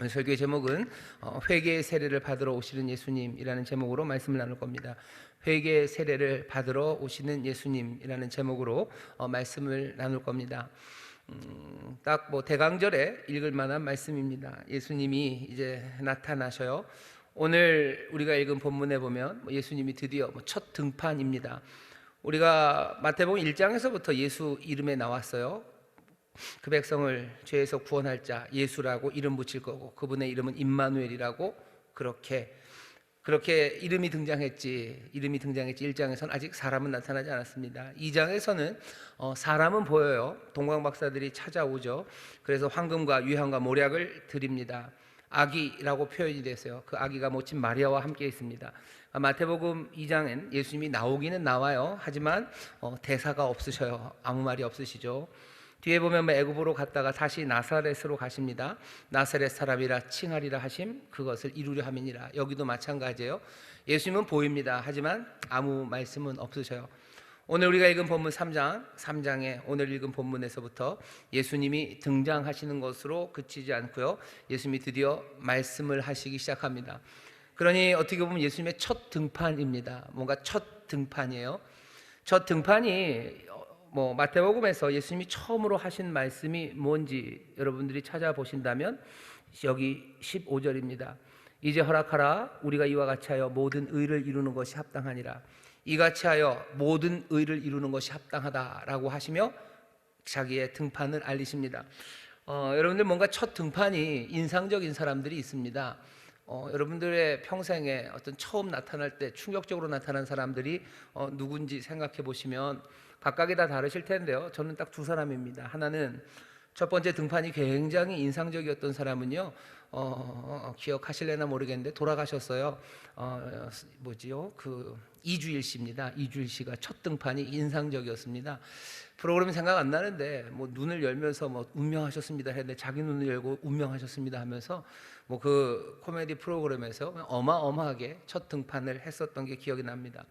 오늘 설교의 제목은 회개의 세례를 받으러 오시는 예수님이라는 제목으로 말씀을 나눌 겁니다. 회개의 세례를 받으러 오시는 예수님이라는 제목으로 말씀을 나눌 겁니다. 딱 대강절에 읽을 만한 말씀입니다. 예수님이 이제 나타나셔요. 오늘 우리가 읽은 본문에 보면 예수님이 드디어 첫 등판입니다. 우리가 마태복음 1장에서부터 예수 이름에 나왔어요. 그 백성을 죄에서 구원할 자 예수라고 이름 붙일 거고, 그분의 이름은 임마누엘이라고 그렇게 이름이 등장했지. 1장에서는 아직 사람은 나타나지 않았습니다. 2장에서는 사람은 보여요. 동방박사들이 찾아오죠. 그래서 황금과 유향과 모략을 드립니다. 아기라고 표현이 됐어요. 그 아기가 모친 마리아와 함께 있습니다. 마태복음 2장엔 예수님이 나오기는 나와요. 하지만 대사가 없으셔요. 아무 말이 없으시죠. 뒤에 보면 애굽으로 갔다가 다시 나사렛으로 가십니다. 나사렛 사람이라 칭하리라 하심, 그것을 이루려 함이니라. 여기도 마찬가지예요. 예수님은 보입니다. 하지만 아무 말씀은 없으셔요. 오늘 우리가 읽은 본문 3장에 오늘 읽은 본문에서부터 예수님이 등장하시는 것으로 그치지 않고요, 예수님이 드디어 말씀을 하시기 시작합니다. 그러니 어떻게 보면 예수님의 첫 등판입니다. 뭔가 첫 등판이에요. 첫 등판이 마태복음에서 예수님이 처음으로 하신 말씀이 뭔지 여러분들이 찾아보신다면 여기 15절입니다. 이제 허락하라. 우리가 이와 같이 하여 모든 의를 이루는 것이 합당하니라. 이같이 하여 모든 의를 이루는 것이 합당하다라고 하시며 자기의 등판을 알리십니다. 여러분들 뭔가 첫 등판이 인상적인 사람들이 있습니다. 여러분들의 평생에 어떤 처음 나타날 때 충격적으로 나타난 사람들이 누군지 생각해 보시면 각각이 다 다르실 텐데요, 저는 딱 두 사람입니다. 하나는 첫 번째 등판이 굉장히 인상적이었던 사람은요, 기억하실래나 모르겠는데 돌아가셨어요. 이주일 씨입니다. 이주일 씨가 첫 등판이 인상적이었습니다. 프로그램이 생각 안 나는데 눈을 열면서 운명하셨습니다 했는데 자기 눈을 열고 운명하셨습니다 하면서 그 코미디 프로그램에서 어마어마하게 첫 등판을 했었던 게 기억이 납니다.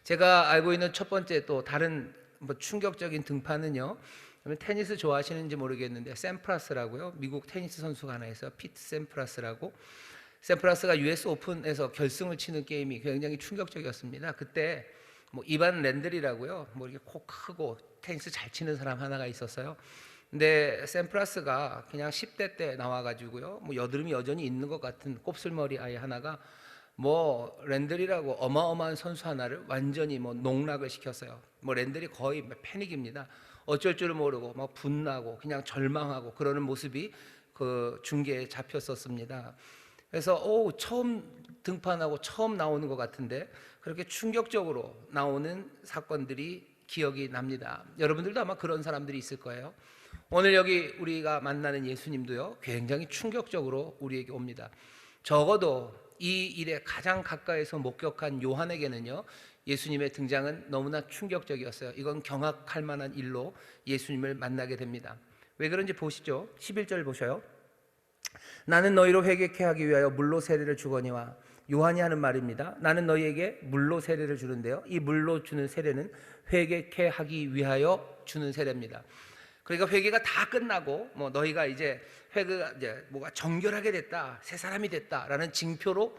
제가 알고 있는 첫 번째 또 다른 충격적인 등판은요, 테니스 좋아하시는지 모르겠는데 샘프라스라고요, 미국 테니스 선수가 하나 있어요. 피트 샘프라스라고. 샘프라스가 US 오픈에서 결승을 치는 게임이 굉장히 충격적이었습니다. 그때 이반 랜들이라고요, 이렇게 코 크고 테니스 잘 치는 사람 하나가 있었어요. 근데 샘프라스가 그냥 10대 때 나와가지고요, 여드름이 여전히 있는 것 같은 곱슬머리 아이 하나가 랜들이라고 어마어마한 선수 하나를 완전히 농락을 시켰어요. 랜들이 거의 패닉입니다. 어쩔 줄을 모르고 분나고 그냥 절망하고 그러는 모습이 그 중계에 잡혔었습니다. 그래서 처음 등판하고 처음 나오는 것 같은데 그렇게 충격적으로 나오는 사건들이 기억이 납니다. 여러분들도 아마 그런 사람들이 있을 거예요. 오늘 여기 우리가 만나는 예수님도요, 굉장히 충격적으로 우리에게 옵니다. 적어도 이 일에 가장 가까이서 목격한 요한에게는요, 예수님의 등장은 너무나 충격적이었어요. 이건 경악할 만한 일로 예수님을 만나게 됩니다. 왜 그런지 보시죠. 11절 보셔요. 나는 너희로 회개케 하기 위하여 물로 세례를 주거니와. 요한이 하는 말입니다. 나는 너희에게 물로 세례를 주는데요, 이 물로 주는 세례는 회개케 하기 위하여 주는 세례입니다. 그러니까 회개가 다 끝나고 너희가 이제 회개가 뭐가 정결하게 됐다, 새 사람이 됐다라는 징표로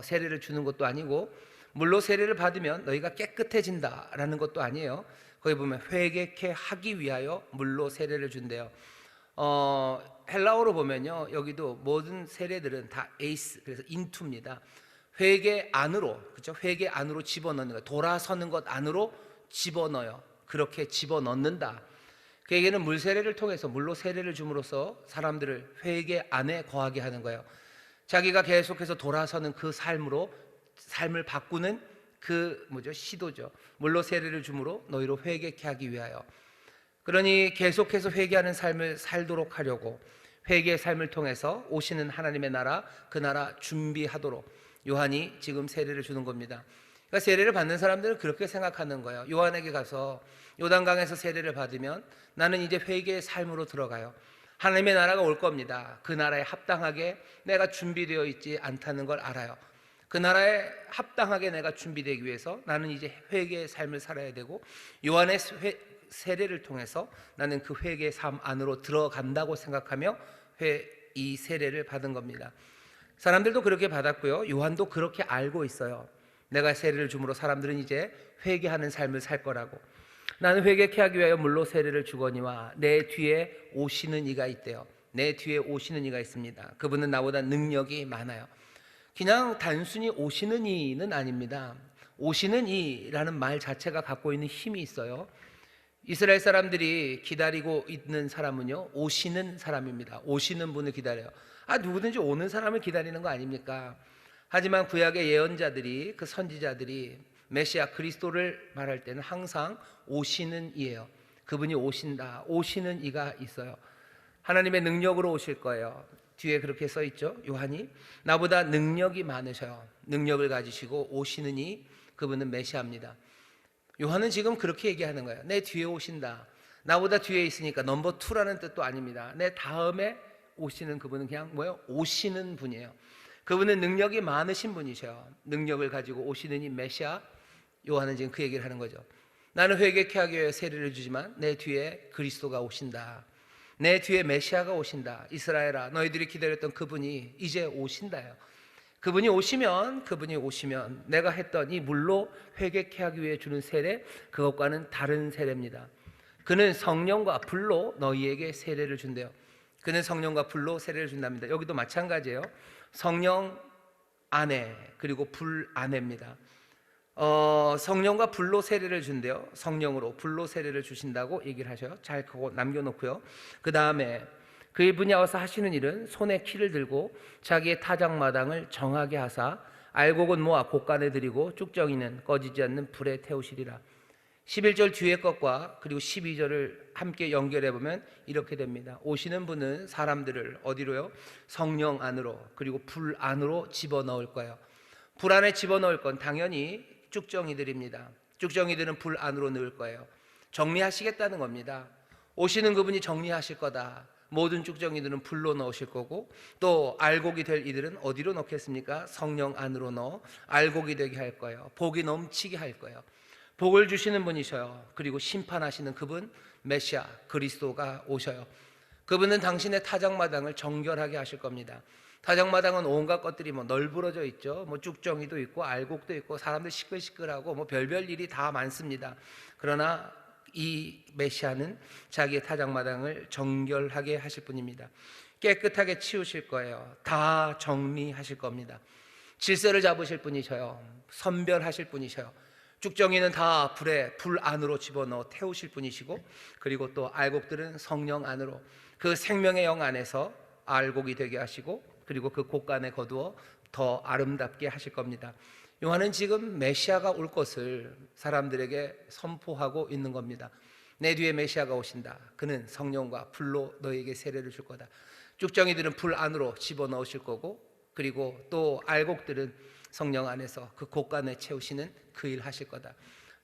세례를 주는 것도 아니고, 물로 세례를 받으면 너희가 깨끗해진다라는 것도 아니에요. 거기 보면 회개케 하기 위하여 물로 세례를 준대요. 헬라어로 보면요, 여기도 모든 세례들은 다 에이스, 그래서 인투입니다. 회개 안으로, 그렇죠? 회개 안으로 집어넣는 거, 돌아서는 것 안으로 집어넣어요. 그렇게 집어넣는다. 그에게는 물 세례를 통해서 물로 세례를 줌으로써 사람들을 회개 안에 거하게 하는 거예요. 자기가 계속해서 돌아서는 그 삶을 바꾸는 시도죠. 물로 세례를 줌으로 너희로 회개케 하기 위하여. 그러니 계속해서 회개하는 삶을 살도록 하려고 회개의 삶을 통해서 오시는 하나님의 나라, 그 나라 준비하도록 요한이 지금 세례를 주는 겁니다. 그러니까 세례를 받는 사람들은 그렇게 생각하는 거예요. 요한에게 가서 요단강에서 세례를 받으면 나는 이제 회개의 삶으로 들어가요. 하나님의 나라가 올 겁니다. 그 나라에 합당하게 내가 준비되어 있지 않다는 걸 알아요. 그 나라에 합당하게 내가 준비되기 위해서 나는 이제 회개의 삶을 살아야 되고, 요한의 세례를 통해서 나는 그 회개의 삶 안으로 들어간다고 생각하며 이 세례를 받은 겁니다. 사람들도 그렇게 받았고요. 요한도 그렇게 알고 있어요. 내가 세례를 줌으로 사람들은 이제 회개하는 삶을 살 거라고. 나는 회개케 하기 위하여 물로 세례를 주거니와 내 뒤에 오시는 이가 있대요. 내 뒤에 오시는 이가 있습니다. 그분은 나보다 능력이 많아요. 그냥 단순히 오시는 이는 아닙니다. 오시는 이라는 말 자체가 갖고 있는 힘이 있어요. 이스라엘 사람들이 기다리고 있는 사람은요, 오시는 사람입니다. 오시는 분을 기다려요. 누구든지 오는 사람을 기다리는 거 아닙니까? 하지만 구약의 예언자들이, 그 선지자들이 메시아 그리스도를 말할 때는 항상 오시는 이예요. 그분이 오신다, 오시는 이가 있어요. 하나님의 능력으로 오실 거예요. 뒤에 그렇게 써 있죠. 요한이 나보다 능력이 많으셔요. 능력을 가지시고 오시는 이, 그분은 메시아입니다. 요한은 지금 그렇게 얘기하는 거예요. 내 뒤에 오신다. 나보다 뒤에 있으니까 넘버 2라는 뜻도 아닙니다. 내 다음에 오시는 그분은 그냥 뭐예요? 오시는 분이에요. 그분은 능력이 많으신 분이셔요. 능력을 가지고 오시는 이 메시아. 요한은 지금 그 얘기를 하는 거죠. 나는 회개케 하기 위해 세례를 주지만 내 뒤에 그리스도가 오신다. 내 뒤에 메시아가 오신다. 이스라엘아, 너희들이 기다렸던 그분이 이제 오신다요. 그분이 오시면 내가 했던 이 물로 회개케 하기 위해 주는 세례, 그것과는 다른 세례입니다. 그는 성령과 불로 너희에게 세례를 준대요. 그는 성령과 불로 세례를 준답니다. 여기도 마찬가지예요. 성령 안에 그리고 불 안에입니다. 성령과 불로 세례를 준대요. 성령으로 불로 세례를 주신다고 얘기를 하셔요. 잘 그거 남겨놓고요. 그 다음에 그분이 와서 하시는 일은 손에 키를 들고 자기의 타작마당을 정하게 하사 알곡은 모아 곳간에 들이고 쭉정이는 꺼지지 않는 불에 태우시리라. 11절 뒤에 것과 그리고 12절을 함께 연결해 보면 이렇게 됩니다. 오시는 분은 사람들을 어디로요? 성령 안으로 그리고 불 안으로 집어넣을 거예요. 불 안에 집어넣을 건 당연히 쭉정이들입니다. 쭉정이들은 불 안으로 넣을 거예요. 정리하시겠다는 겁니다. 오시는 그분이 정리하실 거다. 모든 쭉정이들은 불로 넣으실 거고, 또 알곡이 될 이들은 어디로 넣겠습니까? 성령 안으로 넣어 알곡이 되게 할 거예요. 복이 넘치게 할 거예요. 복을 주시는 분이셔요. 그리고 심판하시는 그분 메시아 그리스도가 오셔요. 그분은 당신의 타작마당을 정결하게 하실 겁니다. 타작마당은 온갖 것들이 널브러져 있죠. 쭉정이도 있고 알곡도 있고 사람들 시끌시끌하고 별별 일이 다 많습니다. 그러나 이 메시아는 자기의 타작마당을 정결하게 하실 분입니다. 깨끗하게 치우실 거예요. 다 정리하실 겁니다. 질서를 잡으실 분이셔요. 선별하실 분이셔요. 쭉정이는 다 불 안으로 집어넣어 태우실 분이시고, 그리고 또 알곡들은 성령 안으로 그 생명의 영 안에서 알곡이 되게 하시고, 그리고 그 곳간에 거두어 더 아름답게 하실 겁니다. 요한은 지금 메시아가 올 것을 사람들에게 선포하고 있는 겁니다. 내 뒤에 메시아가 오신다. 그는 성령과 불로 너에게 세례를 줄 거다. 쭉정이들은 불 안으로 집어넣으실 거고, 그리고 또 알곡들은 성령 안에서 그 곳간에 채우시는 그 일 하실 거다.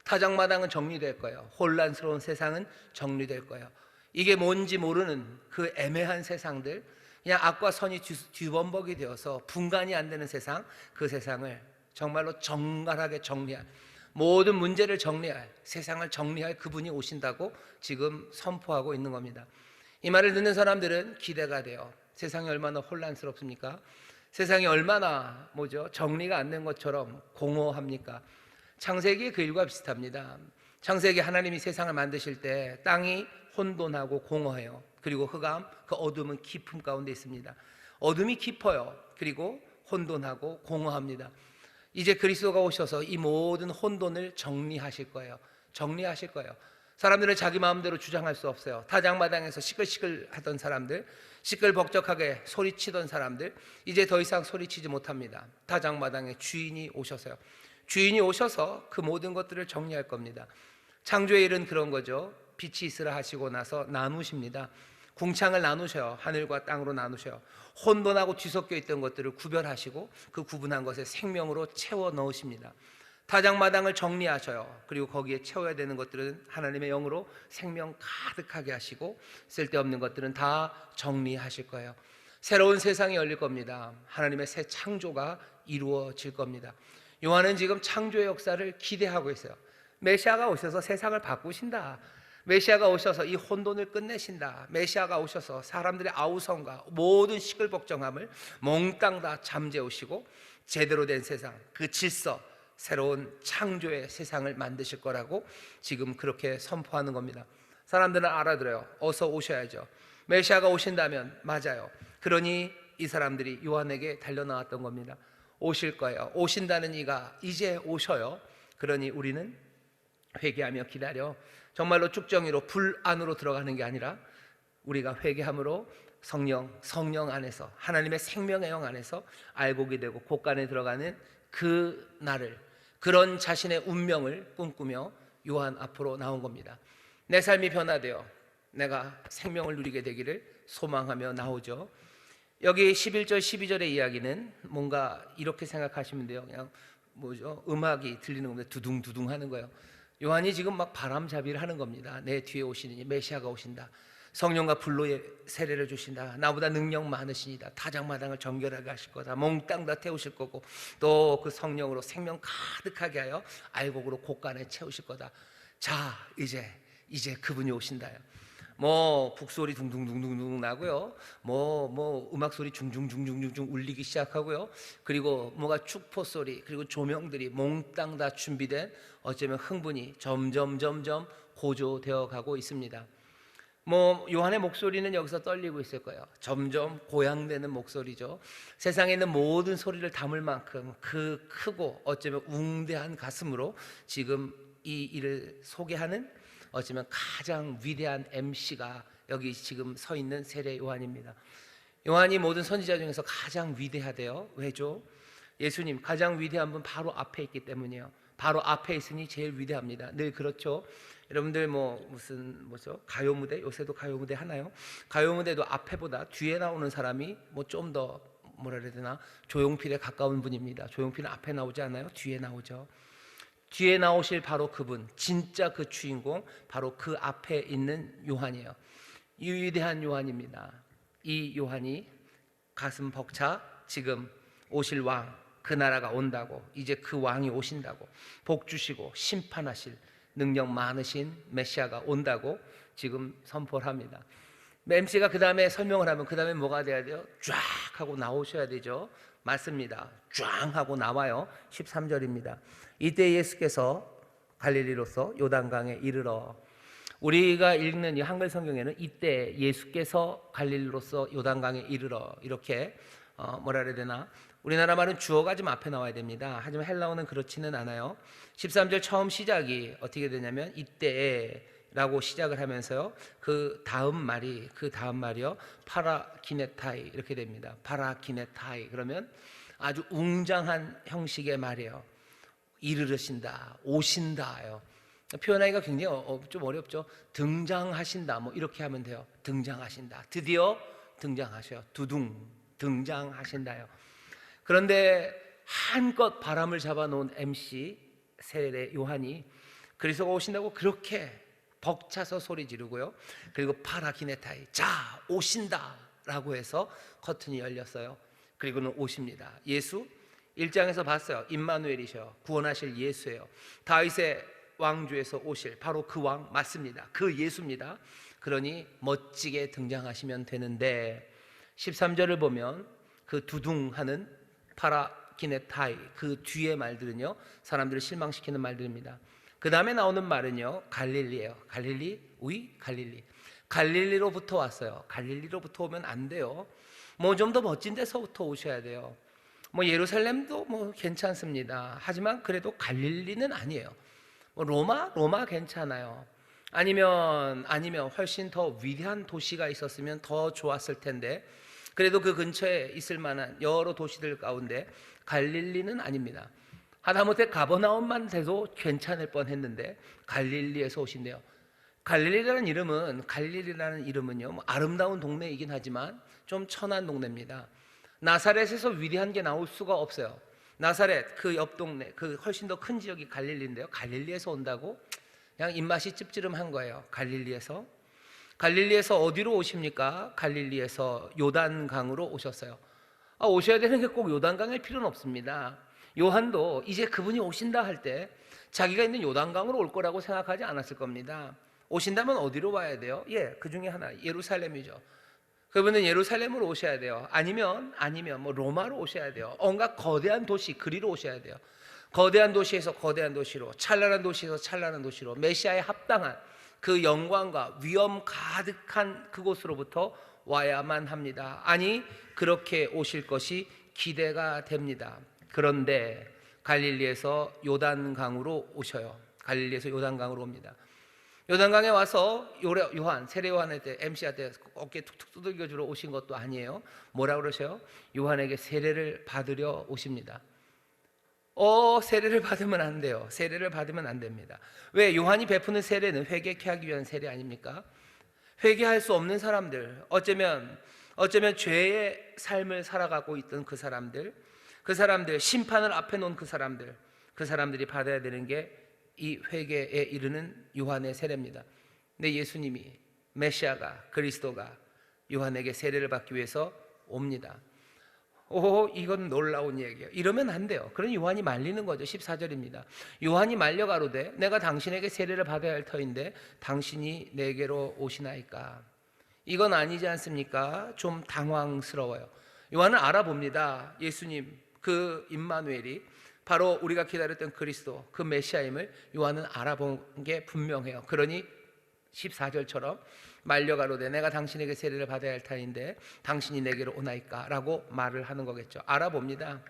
타작마당은 정리될 거예요. 혼란스러운 세상은 정리될 거예요. 이게 뭔지 모르는 그 애매한 세상들, 그냥 악과 선이 뒤범벅이 되어서 분간이 안 되는 세상, 그 세상을 정말로 정갈하게 정리할, 모든 문제를 정리할, 세상을 정리할 그분이 오신다고 지금 선포하고 있는 겁니다. 이 말을 듣는 사람들은 기대가 돼요. 세상이 얼마나 혼란스럽습니까? 세상이 얼마나 정리가 안 된 것처럼 공허합니까? 창세기 그 일과 비슷합니다. 창세기 하나님이 세상을 만드실 때 땅이 혼돈하고 공허해요. 그리고 흑암, 그 어둠은 깊음 가운데 있습니다. 어둠이 깊어요. 그리고 혼돈하고 공허합니다. 이제 그리스도가 오셔서 이 모든 혼돈을 정리하실 거예요. 정리하실 거예요. 사람들은 자기 마음대로 주장할 수 없어요. 타작마당에서 시끌시끌 하던 사람들, 시끌벅적하게 소리치던 사람들, 이제 더 이상 소리치지 못합니다. 타작마당에 주인이 오셔서요. 주인이 오셔서 그 모든 것들을 정리할 겁니다. 창조의 일은 그런 거죠. 빛이 있으라 하시고 나서 나누십니다. 궁창을 나누셔요. 하늘과 땅으로 나누셔요. 혼돈하고 뒤섞여 있던 것들을 구별하시고 그 구분한 것에 생명으로 채워 넣으십니다. 타작마당을 정리하셔요. 그리고 거기에 채워야 되는 것들은 하나님의 영으로 생명 가득하게 하시고, 쓸데없는 것들은 다 정리하실 거예요. 새로운 세상이 열릴 겁니다. 하나님의 새 창조가 이루어질 겁니다. 요한은 지금 창조의 역사를 기대하고 있어요. 메시아가 오셔서 세상을 바꾸신다. 메시아가 오셔서 이 혼돈을 끝내신다. 메시아가 오셔서 사람들의 아우성과 모든 시끌벅적함을 몽땅 다 잠재우시고 제대로 된 세상, 그 질서, 새로운 창조의 세상을 만드실 거라고 지금 그렇게 선포하는 겁니다. 사람들은 알아들어요. 어서 오셔야죠. 메시아가 오신다면 맞아요. 그러니 이 사람들이 요한에게 달려나왔던 겁니다. 오실 거예요. 오신다는 이가 이제 오셔요. 그러니 우리는 회개하며 기다려. 정말로 쭉정이로 불 안으로 들어가는 게 아니라 우리가 회개함으로 성령 안에서 하나님의 생명의 영 안에서 알곡이 되고 곳간에 들어가는 그 날을, 그런 자신의 운명을 꿈꾸며 요한 앞으로 나온 겁니다. 내 삶이 변화되어 내가 생명을 누리게 되기를 소망하며 나오죠. 여기 11절 12절의 이야기는 뭔가 이렇게 생각하시면 돼요. 그냥 뭐죠? 음악이 들리는 겁니다. 두둥두둥 하는 거예요. 요한이 지금 막 바람잡이를 하는 겁니다. 내 뒤에 오시니 메시아가 오신다. 성령과 불로 세례를 주신다. 나보다 능력 많으시니다. 타작마당을 정결하게 하실 거다. 몽땅 다 태우실 거고 또 그 성령으로 생명 가득하게 하여 알곡으로 곳간에 채우실 거다. 자, 이제 그분이 오신다요. 뭐 북소리 둥둥둥둥둥 나고요. 뭐 음악 소리 중중중중중 울리기 시작하고요. 그리고 뭐가 축포 소리, 그리고 조명들이 몽땅 다 준비된, 어쩌면 흥분이 점점 고조되어 가고 있습니다. 뭐 요한의 목소리는 여기서 떨리고 있을 거예요. 점점 고양되는 목소리죠. 세상에 있는 모든 소리를 담을 만큼 그 크고 어쩌면 웅대한 가슴으로 지금 이 일을 소개하는, 어쩌면 가장 위대한 MC가 여기 지금 서 있는 세례 요한입니다. 요한이 모든 선지자 중에서 가장 위대하대요. 왜죠? 예수님 가장 위대한 분 바로 앞에 있기 때문이에요. 바로 앞에 있으니 제일 위대합니다. 늘 그렇죠. 여러분들 뭐죠? 가요 무대, 요새도 가요 무대 하나요? 가요 무대도 앞에보다 뒤에 나오는 사람이 뭐 좀 더 뭐라 그래야 되나, 조용필에 가까운 분입니다. 조용필은 앞에 나오지 않아요? 뒤에 나오죠. 뒤에 나오실 바로 그분, 진짜 그 주인공, 바로 그 앞에 있는 요한이에요. 이 위대한 요한입니다. 이 요한이 가슴 벅차 지금 오실 왕, 그 나라가 온다고, 이제 그 왕이 오신다고, 복 주시고 심판하실 능력 많으신 메시아가 온다고 지금 선포를 합니다. MC가 그 다음에 설명을 하면 그 다음에 뭐가 돼야 돼요? 쫙 하고 나오셔야 되죠. 맞습니다. 쫙 하고 나와요. 13절입니다. 이때 예수께서 갈릴리로서 요단강에 이르러, 우리가 읽는 이 한글 성경에는 이때 예수께서 갈릴리로서 요단강에 이르러 이렇게 뭐라 그래야 되나, 우리나라 말은 주어가 좀 앞에 나와야 됩니다. 하지만 헬라어는 그렇지는 않아요. 13절 처음 시작이 어떻게 되냐면 이때에 라고 시작을 하면서요, 그 다음 말이요 파라키네타이 이렇게 됩니다. 파라키네타이, 그러면 아주 웅장한 형식의 말이에요. 이르르신다, 오신다요. 표현하기가 굉장히 좀 어렵죠. 등장하신다, 뭐 이렇게 하면 돼요. 등장하신다, 드디어 등장하셔요. 두둥 등장하신다요. 그런데 한껏 바람을 잡아놓은 MC 세례 요한이 그리스도가 오신다고 그렇게 벅차서 소리 지르고요. 그리고 파라키네타이, 자 오신다라고 해서 커튼이 열렸어요. 그리고는 오십니다. 예수 1장에서 봤어요. 임마누엘이셔, 구원하실 예수예요. 다윗의 왕조에서 오실 바로 그 왕 맞습니다. 그 예수입니다. 그러니 멋지게 등장하시면 되는데 13절을 보면 그 두둥하는 파라키네타이, 그 뒤에 말들은요 사람들을 실망시키는 말들입니다. 그 다음에 나오는 말은요 갈릴리예요. 갈릴리. 갈릴리로부터 왔어요. 갈릴리로부터 오면 안 돼요. 뭐 좀 더 멋진 데서부터 오셔야 돼요. 뭐 예루살렘도 뭐 괜찮습니다. 하지만 그래도 갈릴리는 아니에요. 뭐 로마 괜찮아요. 아니면 훨씬 더 위대한 도시가 있었으면 더 좋았을 텐데, 그래도 그 근처에 있을 만한 여러 도시들 가운데 갈릴리는 아닙니다. 하다못해 가버나움만 돼도 괜찮을 뻔했는데 갈릴리에서 오신대요. 갈릴리라는 이름은요 뭐 아름다운 동네이긴 하지만 좀 천한 동네입니다. 나사렛에서 위대한 게 나올 수가 없어요. 나사렛 그 옆 동네, 그 훨씬 더 큰 지역이 갈릴리인데요, 갈릴리에서 온다고? 그냥 입맛이 찝찝한 거예요. 갈릴리에서 어디로 오십니까? 갈릴리에서 요단강으로 오셨어요. 오셔야 되는 게 꼭 요단강일 필요는 없습니다. 요한도 이제 그분이 오신다 할 때 자기가 있는 요단강으로 올 거라고 생각하지 않았을 겁니다. 오신다면 어디로 와야 돼요? 그 중에 하나 예루살렘이죠. 그분은 예루살렘으로 오셔야 돼요. 아니면 뭐 로마로 오셔야 돼요. 온갖 거대한 도시 그리로 오셔야 돼요. 거대한 도시에서 거대한 도시로, 찬란한 도시에서 찬란한 도시로, 메시아에 합당한 그 영광과 위엄 가득한 그곳으로부터 와야만 합니다. 아니, 그렇게 오실 것이 기대가 됩니다. 그런데 갈릴리에서 요단강으로 오셔요. 갈릴리에서 요단강으로 옵니다. 요단강에 와서 요한, 세례 요한한테 MC한테 어깨 툭툭 두들겨 주러 오신 것도 아니에요. 뭐라 그러셔요? 요한에게 세례를 받으려 오십니다. 세례를 받으면 안 돼요. 세례를 받으면 안 됩니다. 왜? 요한이 베푸는 세례는 회개케 하기 위한 세례 아닙니까? 회개할 수 없는 사람들, 어쩌면 죄의 삶을 살아가고 있던 그 사람들, 심판을 앞에 놓은 그 사람들이 받아야 되는 게 이 회개에 이르는 요한의 세례입니다. 근데 예수님이, 메시아가, 그리스도가 요한에게 세례를 받기 위해서 옵니다. 이건 놀라운 얘기예요. 이러면 안 돼요. 그런 요한이 말리는 거죠. 14절입니다. 요한이 말려 가로되 내가 당신에게 세례를 받아야 할 터인데 당신이 내게로 오시나이까. 이건 아니지 않습니까? 좀 당황스러워요. 요한은 알아봅니다. 예수님, 그 임마누엘이 바로 우리가 기다렸던 그리스도, 그 메시아임을 요한은 알아본 게 분명해요. 그러니 14절처럼 말려 가로되 내가 당신에게 세례를 받아야 할 터인데 당신이 내게로 오나이까 라고 말을 하는 거겠죠. 알아봅니다.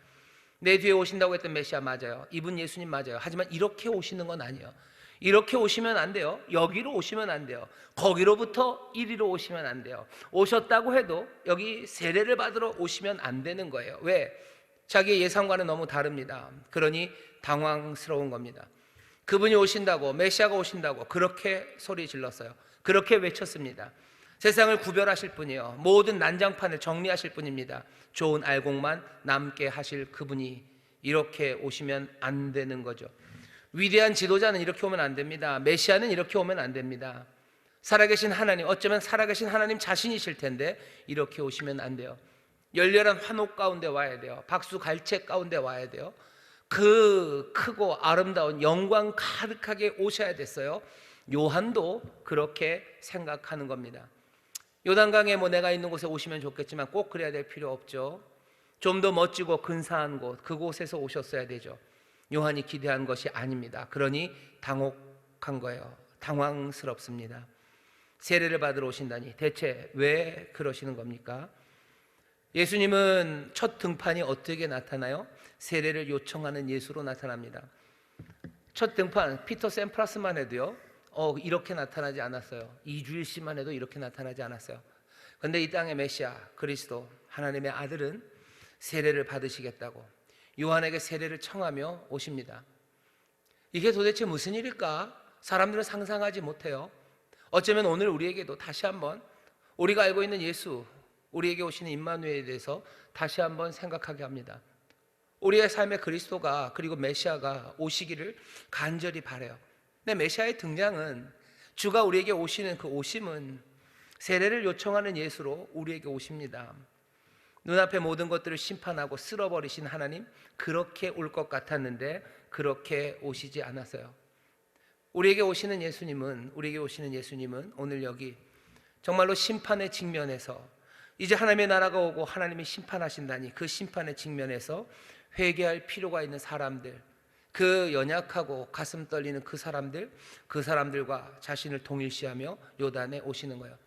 내 뒤에 오신다고 했던 메시아 맞아요. 이분 예수님 맞아요. 하지만 이렇게 오시는 건 아니에요. 이렇게 오시면 안 돼요. 여기로 오시면 안 돼요. 거기로부터 이리로 오시면 안 돼요. 오셨다고 해도 여기 세례를 받으러 오시면 안 되는 거예요. 왜? 자기의 예상과는 너무 다릅니다. 그러니 당황스러운 겁니다. 그분이 오신다고, 메시아가 오신다고 그렇게 소리 질렀어요. 그렇게 외쳤습니다. 세상을 구별하실 분이요, 모든 난장판을 정리하실 분입니다. 좋은 알곡만 남게 하실 그분이 이렇게 오시면 안 되는 거죠. 위대한 지도자는 이렇게 오면 안 됩니다. 메시아는 이렇게 오면 안 됩니다. 살아계신 하나님, 어쩌면 살아계신 하나님 자신이실 텐데 이렇게 오시면 안 돼요. 열렬한 환호 가운데 와야 돼요. 박수 갈채 가운데 와야 돼요. 그 크고 아름다운 영광 가득하게 오셔야 됐어요. 요한도 그렇게 생각하는 겁니다. 요단강에 내가 있는 곳에 오시면 좋겠지만 꼭 그래야 될 필요 없죠. 좀 더 멋지고 근사한 곳, 그곳에서 오셨어야 되죠. 요한이 기대한 것이 아닙니다. 그러니 당혹한 거예요. 당황스럽습니다. 세례를 받으러 오신다니 대체 왜 그러시는 겁니까? 예수님은 첫 등판이 어떻게 나타나요? 세례를 요청하는 예수로 나타납니다. 첫 등판, 피터 샘프라스만 해도요, 이렇게 나타나지 않았어요. 이주일씨만 해도 이렇게 나타나지 않았어요. 그런데 이 땅의 메시아 그리스도 하나님의 아들은 세례를 받으시겠다고 요한에게 세례를 청하며 오십니다. 이게 도대체 무슨 일일까? 사람들은 상상하지 못해요. 어쩌면 오늘 우리에게도 다시 한번 우리가 알고 있는 예수, 우리에게 오시는 임마누엘에 대해서 다시 한번 생각하게 합니다. 우리의 삶의 그리스도가, 그리고 메시아가 오시기를 간절히 바라요. 근데 메시아의 등장은, 주가 우리에게 오시는 그 오심은 세례를 요청하는 예수로 우리에게 오십니다. 눈앞의 모든 것들을 심판하고 쓸어버리신 하나님, 그렇게 올 것 같았는데 그렇게 오시지 않았어요. 우리에게 오시는 예수님은 오늘 여기 정말로 심판의 직면에서, 이제 하나님의 나라가 오고 하나님이 심판하신다니 그 심판의 직면에서 회개할 필요가 있는 사람들, 그 연약하고 가슴 떨리는 그 사람들과 자신을 동일시하며 요단에 오시는 거예요.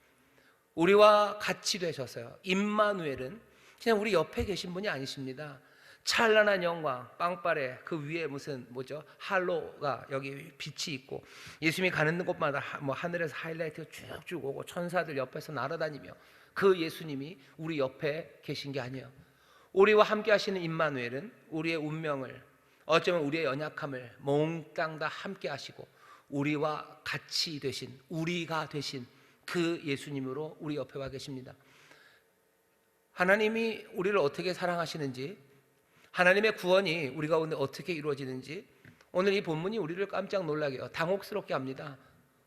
우리와 같이 되셔서요. 임마누엘은 그냥 우리 옆에 계신 분이 아니십니다. 찬란한 영광, 빵빠레 그 위에 할로가 여기 빛이 있고, 예수님이 가는 곳마다 하늘에서 하이라이트가 쭉쭉 오고 천사들 옆에서 날아다니며, 그 예수님이 우리 옆에 계신 게 아니에요. 우리와 함께 하시는 임마누엘은 우리의 운명을, 어쩌면 우리의 연약함을 몽땅 다 함께 하시고 우리와 같이 되신, 우리가 되신 그 예수님으로 우리 옆에 와 계십니다. 하나님이 우리를 어떻게 사랑하시는지, 하나님의 구원이 우리 가운데 어떻게 이루어지는지, 오늘 이 본문이 우리를 깜짝 놀라게 해요. 당혹스럽게 합니다.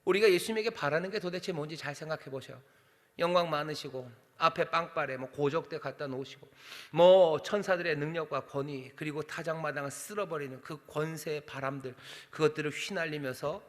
우리가 예수님에게 바라는 게 도대체 뭔지 잘 생각해 보셔요. 영광 많으시고 앞에 빵빠레 고적대 갖다 놓으시고 천사들의 능력과 권위, 그리고 타작마당을 쓸어버리는 그 권세의 바람들, 그것들을 휘날리면서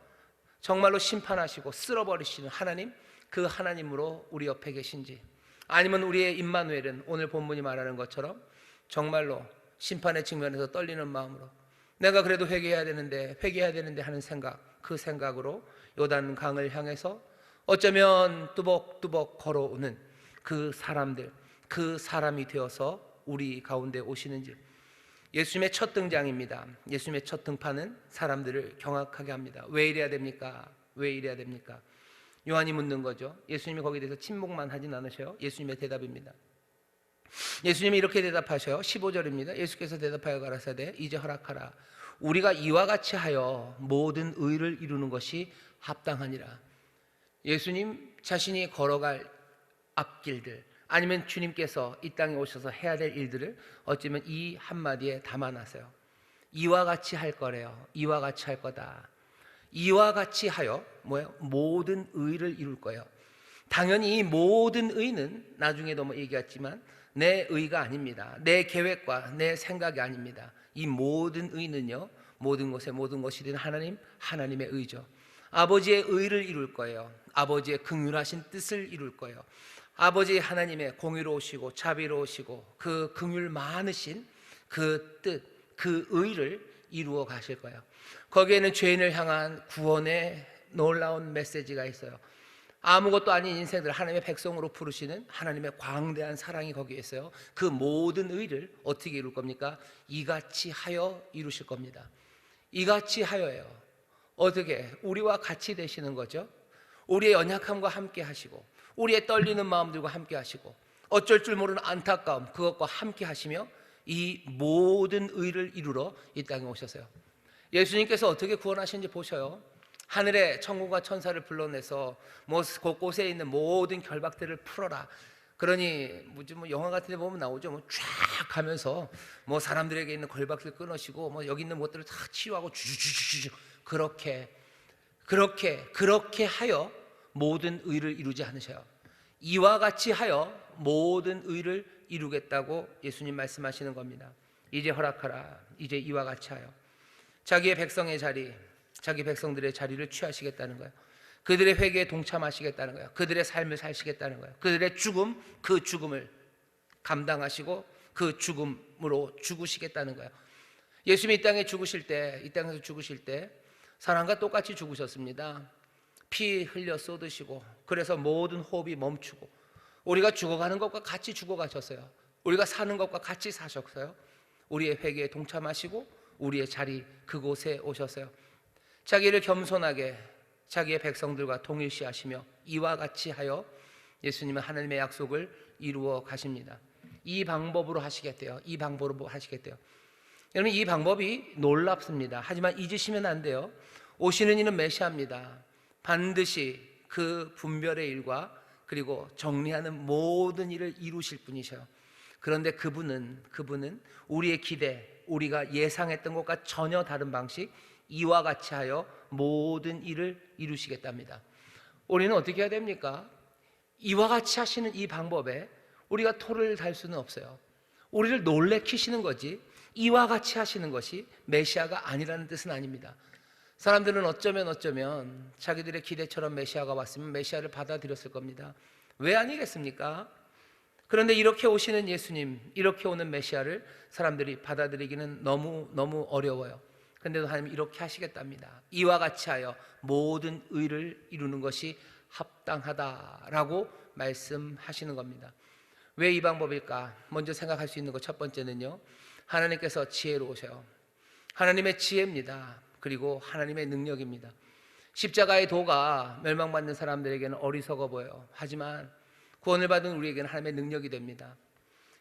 정말로 심판하시고 쓸어버리시는 하나님, 그 하나님으로 우리 옆에 계신지, 아니면 우리의 임마누엘은 오늘 본문이 말하는 것처럼 정말로 심판의 측면에서 떨리는 마음으로 내가 그래도 회개해야 되는데 하는 생각, 그 생각으로 요단강을 향해서 어쩌면 뚜벅뚜벅 걸어오는 그 사람들, 그 사람이 되어서 우리 가운데 오시는지. 예수님의 첫 등장입니다. 예수님의 첫 등판은 사람들을 경악하게 합니다. 왜 이래야 됩니까? 왜 이래야 됩니까? 요한이 묻는 거죠. 예수님이 거기에 대해서 침묵만 하진 않으셔요. 예수님의 대답입니다. 예수님이 이렇게 대답하셔요. 15절입니다. 예수께서 대답하여 가라사대 이제 허락하라. 우리가 이와 같이 하여 모든 의를 이루는 것이 합당하니라. 예수님 자신이 걸어갈 앞길들, 아니면 주님께서 이 땅에 오셔서 해야 될 일들을 어쩌면 이 한마디에 담아놨어요. 이와 같이 할 거래요. 이와 같이 할 거다. 이와 같이 하여 뭐예요? 모든 의를 이룰 거예요. 당연히 이 모든 의는 나중에도 뭐 얘기했지만 내 의가 아닙니다. 내 계획과 내 생각이 아닙니다. 이 모든 의는요, 모든 것의 모든 것이 된 하나님, 하나님의 의죠. 아버지의 의를 이룰 거예요. 아버지의 긍휼하신 뜻을 이룰 거예요. 아버지 하나님의 공의로우시고 자비로우시고 그 긍휼 많으신 그 뜻, 그 의를 이루어 가실 거예요. 거기에는 죄인을 향한 구원의 놀라운 메시지가 있어요. 아무것도 아닌 인생들 하나님의 백성으로 부르시는 하나님의 광대한 사랑이 거기에 있어요. 그 모든 의를 어떻게 이룰 겁니까? 이같이 하여 이루실 겁니다. 이같이 하여예요. 어떻게? 우리와 같이 되시는 거죠. 우리의 연약함과 함께 하시고, 우리의 떨리는 마음들과 함께 하시고, 어쩔 줄 모르는 안타까움, 그것과 함께 하시며 이 모든 의를 이루러 이 땅에 오셨어요. 예수님께서 어떻게 구원하시는지 보셔요. 하늘에 천군과 천사를 불러내서 뭐 곳곳에 있는 모든 결박들을 풀어라. 그러니 뭐 영화 같은 데 보면 나오죠. 뭐 쫙 가면서 뭐 사람들에게 있는 걸박들 끊으시고 뭐 여기 있는 것들을 다 치유하고 주주주주주 그렇게 하여 모든 의를 이루지 않으셔요. 이와 같이 하여 모든 의를 이루겠다고 예수님 말씀하시는 겁니다. 이제 허락하라. 이제 이와 같이 하여 자기의 백성의 자리, 자기 백성들의 자리를 취하시겠다는 거예요. 그들의 회개에 동참하시겠다는 거예요. 그들의 삶을 사시겠다는 거예요. 그들의 죽음, 그 죽음을 감당하시고 그 죽음으로 죽으시겠다는 거예요. 예수님이 이 땅에 죽으실 때, 이 땅에서 죽으실 때 사람과 똑같이 죽으셨습니다. 피 흘려 쏟으시고, 그래서 모든 호흡이 멈추고, 우리가 죽어가는 것과 같이 죽어가셨어요. 우리가 사는 것과 같이 사셨어요. 우리의 회개에 동참하시고 우리의 자리 그곳에 오셨어요. 자기를 겸손하게 자기의 백성들과 동일시하시며 이와 같이 하여 예수님은 하나님의 약속을 이루어 가십니다. 이 방법으로 하시겠대요. 이 방법으로 하시겠대요. 여러분, 이 방법이 놀랍습니다. 하지만 잊으시면 안 돼요. 오시는 이는 메시아입니다. 반드시 그 분별의 일과 그리고 정리하는 모든 일을 이루실 분이셔요. 그런데 그분은 우리의 기대, 우리가 예상했던 것과 전혀 다른 방식, 이와 같이 하여 모든 일을 이루시겠답니다. 우리는 어떻게 해야 됩니까? 이와 같이 하시는 이 방법에 우리가 토를 달 수는 없어요. 우리를 놀래키시는 거지 이와 같이 하시는 것이 메시아가 아니라는 뜻은 아닙니다. 사람들은 어쩌면 자기들의 기대처럼 메시아가 왔으면 메시아를 받아들였을 겁니다. 왜 아니겠습니까? 그런데 이렇게 오시는 예수님, 이렇게 오는 메시아를 사람들이 받아들이기는 너무 어려워요. 그런데도 하나님이 이렇게 하시겠답니다. 이와 같이 하여 모든 의를 이루는 것이 합당하다라고 말씀하시는 겁니다. 왜 이 방법일까? 먼저 생각할 수 있는 것 첫 번째는요, 하나님께서 지혜로우셔요. 하나님의 지혜입니다. 그리고 하나님의 능력입니다. 십자가의 도가 멸망받는 사람들에게는 어리석어 보여요. 하지만 구원을 받은 우리에게는 하나님의 능력이 됩니다.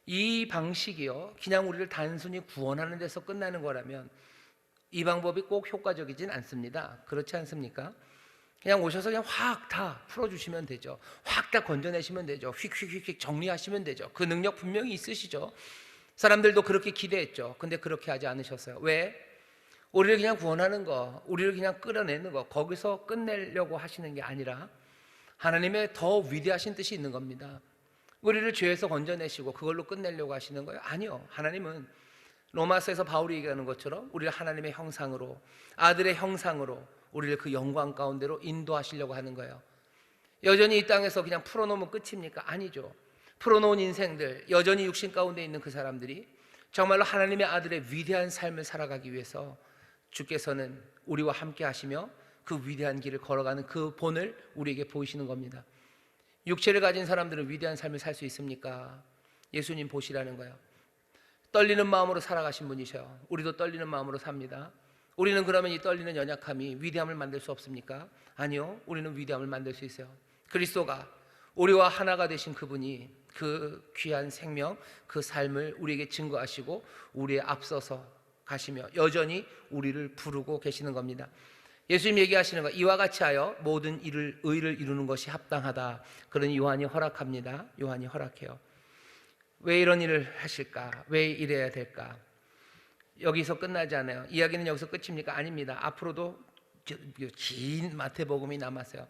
이 방식이요, 그냥 우리를 단순히 구원하는 데서 끝나는 거라면 이 방법이 꼭 효과적이진 않습니다. 그렇지 않습니까? 그냥 오셔서 그냥 확 다 풀어주시면 되죠. 확 다 건져내시면 되죠. 휙휙휙 정리하시면 되죠. 그 능력 분명히 있으시죠. 사람들도 그렇게 기대했죠. 근데 그렇게 하지 않으셨어요. 왜? 우리를 그냥 구원하는 거, 우리를 그냥 끌어내는 거, 거기서 끝내려고 하시는 게 아니라 하나님의 더 위대하신 뜻이 있는 겁니다. 우리를 죄에서 건져내시고 그걸로 끝내려고 하시는 거예요? 아니요. 하나님은 로마서에서 바울이 얘기하는 것처럼 우리를 하나님의 형상으로, 아들의 형상으로 우리를 그 영광 가운데로 인도하시려고 하는 거예요. 여전히 이 땅에서 그냥 풀어놓으면 끝입니까? 아니죠. 풀어놓은 인생들, 여전히 육신 가운데 있는 그 사람들이 정말로 하나님의 아들의 위대한 삶을 살아가기 위해서 주께서는 우리와 함께 하시며 그 위대한 길을 걸어가는 그 본을 우리에게 보이시는 겁니다. 육체를 가진 사람들은 위대한 삶을 살 수 있습니까? 예수님 보시라는 거예요. 떨리는 마음으로 살아가신 분이셔요. 우리도 떨리는 마음으로 삽니다. 우리는 그러면 이 떨리는 연약함이 위대함을 만들 수 없습니까? 아니요, 우리는 위대함을 만들 수 있어요. 그리스도가 우리와 하나가 되신 그분이 그 귀한 생명, 그 삶을 우리에게 증거하시고 우리에 앞서서 가시며 여전히 우리를 부르고 계시는 겁니다. 예수님 얘기하시는 거, 이와 같이 하여 모든 의를 이루는 것이 합당하다. 그러니 요한이 허락합니다. 요한이 허락해요. 왜 이런 일을 하실까? 왜 이래야 될까? 여기서 끝나지 않아요. 이야기는 여기서 끝입니까? 아닙니다. 앞으로도 긴 마태복음이 남았어요.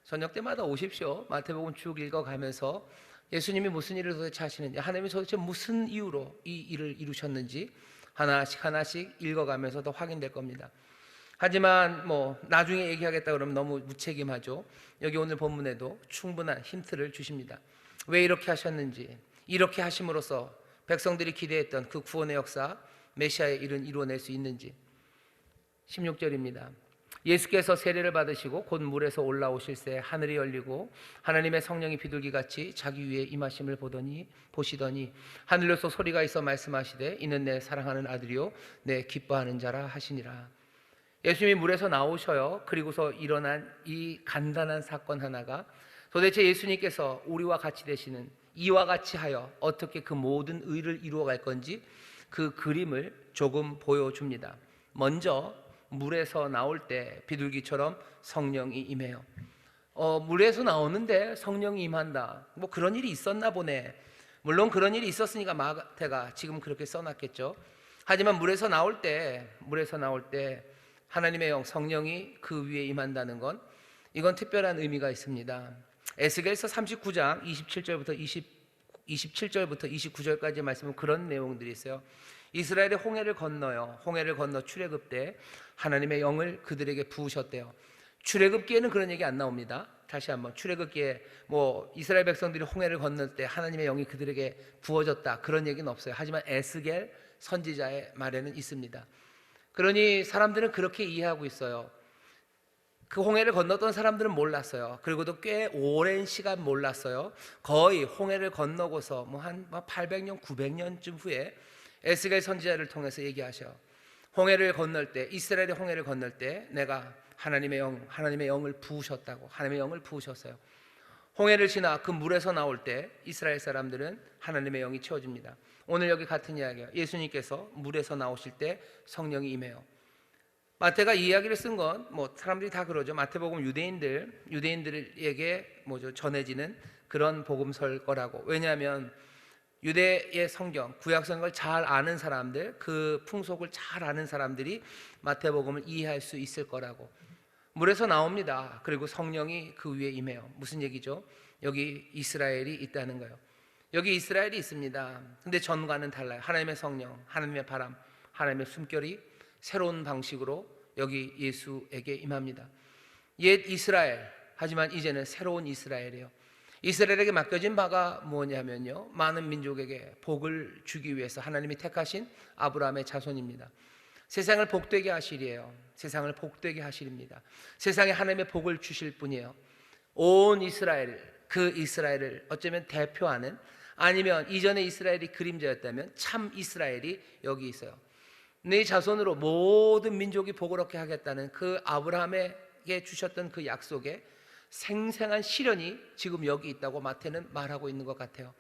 저녁 때마다 오십시오. 마태복음 쭉 읽어가면서 예수님이 무슨 일을 도대체 하시는지, 하나님이 도대체 무슨 이유로 이 일을 이루셨는지 하나씩 하나씩 읽어가면서 더 확인될 겁니다. 하지만 나중에 얘기하겠다 그러면 너무 무책임하죠. 여기 오늘 본문에도 충분한 힌트를 주십니다. 왜 이렇게 하셨는지, 이렇게 하심으로써 백성들이 기대했던 그 구원의 역사, 메시아의 일은 이루어낼 수 있는지. 16절입니다. 예수께서 세례를 받으시고 곧 물에서 올라오실새 하늘이 열리고 하나님의 성령이 비둘기같이 자기 위에 임하심을 보시더니 하늘로서 소리가 있어 말씀하시되 이는 내 사랑하는 아들이요 내 기뻐하는 자라 하시니라. 예수님이 물에서 나오셔요. 그리고서 일어난 이 간단한 사건 하나가 도대체 예수님께서 우리와 같이 되시는 이와 같이 하여 어떻게 그 모든 의를 이루어갈 건지 그 그림을 조금 보여줍니다. 먼저 물에서 나올 때 비둘기처럼 성령이 임해요. 물에서 나오는데 성령이 임한다. 그런 일이 있었나 보네. 물론 그런 일이 있었으니까 마태가 지금 그렇게 써놨겠죠. 하지만 물에서 나올 때 하나님의 영 성령이 그 위에 임한다는 건 이건 특별한 의미가 있습니다. 에스겔서 39장 27절부터 29절까지 말씀은 그런 내용들이 있어요. 이스라엘이 홍해를 건너요. 홍해를 건너 출애굽 때 하나님의 영을 그들에게 부으셨대요. 출애굽기에는 그런 얘기 안 나옵니다. 다시 한번, 출애굽기에 이스라엘 백성들이 홍해를 건널 때 하나님의 영이 그들에게 부어졌다 그런 얘기는 없어요. 하지만 에스겔 선지자의 말에는 있습니다. 그러니 사람들은 그렇게 이해하고 있어요. 그 홍해를 건넜던 사람들은 몰랐어요. 그리고도 꽤 오랜 시간 몰랐어요. 거의 홍해를 건너고서 한 800년, 900년쯤 후에 에스겔 선지자를 통해서 얘기하셔. 홍해를 건널 때, 이스라엘이 홍해를 건널 때 내가 하나님의 영을 부으셨다고. 하나님의 영을 부으셨어요. 홍해를 지나 그 물에서 나올 때 이스라엘 사람들은 하나님의 영이 채워집니다. 오늘 여기 같은 이야기예요. 예수님께서 물에서 나오실 때 성령이 임해요. 마태가 이 이야기를 쓴 건 사람들이 다 그러죠. 마태복음 유대인들에게 전해지는 그런 복음서일 거라고. 왜냐하면 유대의 성경, 구약 성경을 잘 아는 사람들, 그 풍속을 잘 아는 사람들이 마태복음을 이해할 수 있을 거라고. 물에서 나옵니다. 그리고 성령이 그 위에 임해요. 무슨 얘기죠? 여기 이스라엘이 있다는 거예요. 여기 이스라엘이 있습니다. 근데 전과는 달라요. 하나님의 성령, 하나님의 바람, 하나님의 숨결이 새로운 방식으로 여기 예수에게 임합니다. 옛 이스라엘, 하지만 이제는 새로운 이스라엘이에요. 이스라엘에게 맡겨진 바가 뭐냐면요, 많은 민족에게 복을 주기 위해서 하나님이 택하신 아브라함의 자손입니다. 세상을 복되게 하시리에요. 세상을 복되게 하시립니다. 세상에 하나님의 복을 주실 분이에요. 온 이스라엘, 그 이스라엘을 어쩌면 대표하는, 아니면 이전에 이스라엘이 그림자였다면 참 이스라엘이 여기 있어요. 네 자손으로 모든 민족이 복을 얻게 하겠다는 그 아브라함에게 주셨던 그 약속에 생생한 실현이 지금 여기 있다고 마태는 말하고 있는 것 같아요.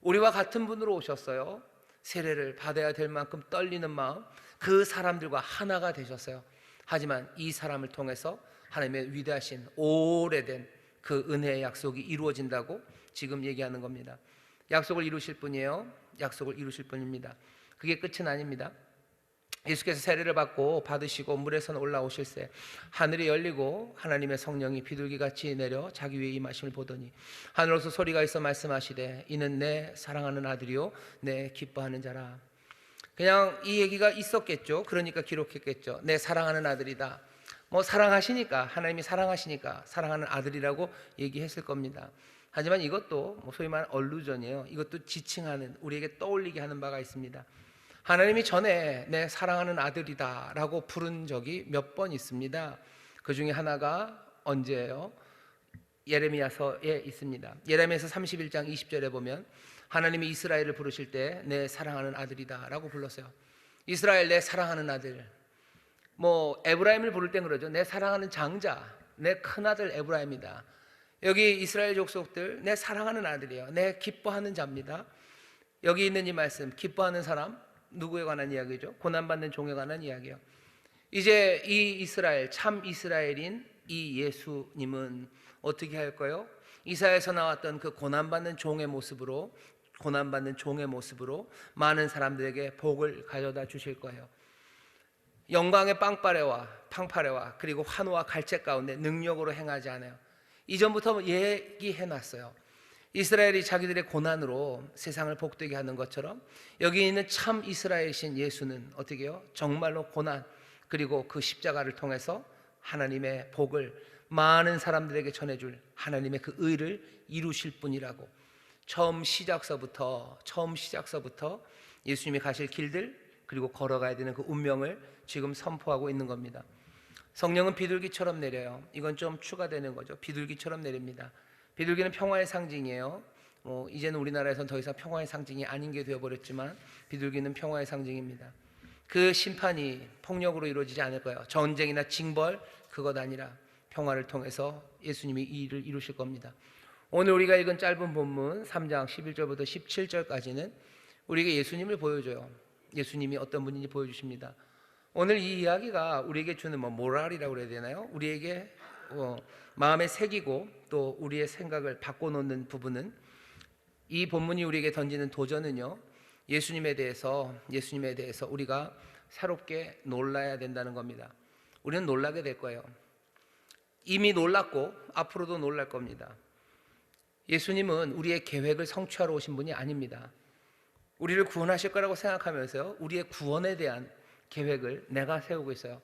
우리와 같은 분으로 오셨어요. 세례를 받아야 될 만큼 떨리는 마음, 그 사람들과 하나가 되셨어요. 하지만 이 사람을 통해서 하나님의 위대하신 오래된 그 은혜의 약속이 이루어진다고 지금 얘기하는 겁니다. 약속을 이루실 분이에요. 약속을 이루실 분입니다. 그게 끝은 아닙니다. 예수께서 세례를 받으시고 물에서 올라오실새 하늘이 열리고 하나님의 성령이 비둘기같이 내려 자기 위에 임하심을 보더니 하늘로서 소리가 있어 말씀하시되 이는 내 사랑하는 아들이요 내 기뻐하는 자라. 그냥 이 얘기가 있었겠죠. 그러니까 기록했겠죠. 내 사랑하는 아들이다. 뭐 사랑하시니까, 하나님이 사랑하시니까 사랑하는 아들이라고 얘기했을 겁니다. 하지만 이것도 뭐 소위 말하는 얼루전이에요. 이것도 지칭하는, 우리에게 떠올리게 하는 바가 있습니다. 하나님이 전에 내 사랑하는 아들이다 라고 부른 적이 몇 번 있습니다. 그 중에 하나가 언제예요? 예레미야서에 있습니다. 예레미야서 31장 20절에 보면 하나님이 이스라엘을 부르실 때 내 사랑하는 아들이다 라고 불렀어요. 이스라엘, 내 사랑하는 아들. 뭐 에브라임을 부를 땐 그러죠. 내 사랑하는 장자, 내 큰아들 에브라임이다. 여기 이스라엘 족속들, 내 사랑하는 아들이에요. 내 기뻐하는 자입니다. 여기 있는 이 말씀, 기뻐하는 사람, 누구에 관한 이야기죠? 고난받는 종에 관한 이야기예요. 이제 이 이스라엘, 참 이스라엘인 이 예수님은 어떻게 할까요? 이사야에서 나왔던 그 고난받는 종의 모습으로, 고난받는 종의 모습으로 많은 사람들에게 복을 가져다 주실 거예요. 영광의 팡파레와 그리고 환호와 갈채 가운데 능력으로 행하지 않아요. 이전부터 얘기해놨어요. 이스라엘이 자기들의 고난으로 세상을 복되게 하는 것처럼 여기 있는 참 이스라엘이신 예수는 어떻게 해요? 정말로 고난 그리고 그 십자가를 통해서 하나님의 복을 많은 사람들에게 전해줄 하나님의 그 의를 이루실 분이라고 처음 시작서부터 예수님이 가실 길들 그리고 걸어가야 되는 그 운명을 지금 선포하고 있는 겁니다. 성령은 비둘기처럼 내려요. 이건 좀 추가되는 거죠. 비둘기처럼 내립니다. 비둘기는 평화의 상징이에요. 이제는 우리나라에서는 더 이상 평화의 상징이 아닌 게 되어버렸지만 비둘기는 평화의 상징입니다. 그 심판이 폭력으로 이루어지지 않을 거예요. 전쟁이나 징벌 그것 아니라 평화를 통해서 예수님이 이 일을 이루실 겁니다. 오늘 우리가 읽은 짧은 본문 3장 11절부터 17절까지는 우리에게 예수님을 보여줘요. 예수님이 어떤 분인지 보여주십니다. 오늘 이 이야기가 우리에게 주는 모랄이라고 그래야 되나요? 우리에게 마음에 새기고 또 우리의 생각을 바꿔놓는 부분은 이 본문이 우리에게 던지는 도전은요, 예수님에 대해서 우리가 새롭게 놀라야 된다는 겁니다. 우리는 놀라게 될 거예요. 이미 놀랐고 앞으로도 놀랄 겁니다. 예수님은 우리의 계획을 성취하러 오신 분이 아닙니다. 우리를 구원하실 거라고 생각하면서요, 우리의 구원에 대한 계획을 내가 세우고 있어요.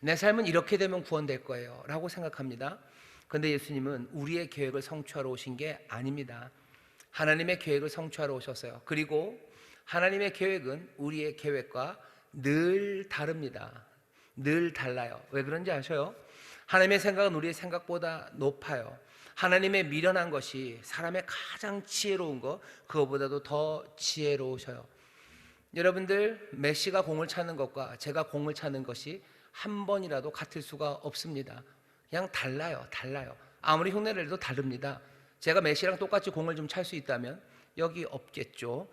내 삶은 이렇게 되면 구원될 거예요 라고 생각합니다. 그런데 예수님은 우리의 계획을 성취하러 오신 게 아닙니다. 하나님의 계획을 성취하러 오셨어요. 그리고 하나님의 계획은 우리의 계획과 늘 다릅니다. 늘 달라요. 왜 그런지 아셔요? 하나님의 생각은 우리의 생각보다 높아요. 하나님의 미련한 것이 사람의 가장 지혜로운 것, 그것보다도 더 지혜로우셔요. 여러분들, 메시가 공을 차는 것과 제가 공을 차는 것이 한 번이라도 같을 수가 없습니다. 그냥 달라요. 아무리 흉내를 내도 다릅니다. 제가 메시랑 똑같이 공을 좀 찰 수 있다면 여기 없겠죠.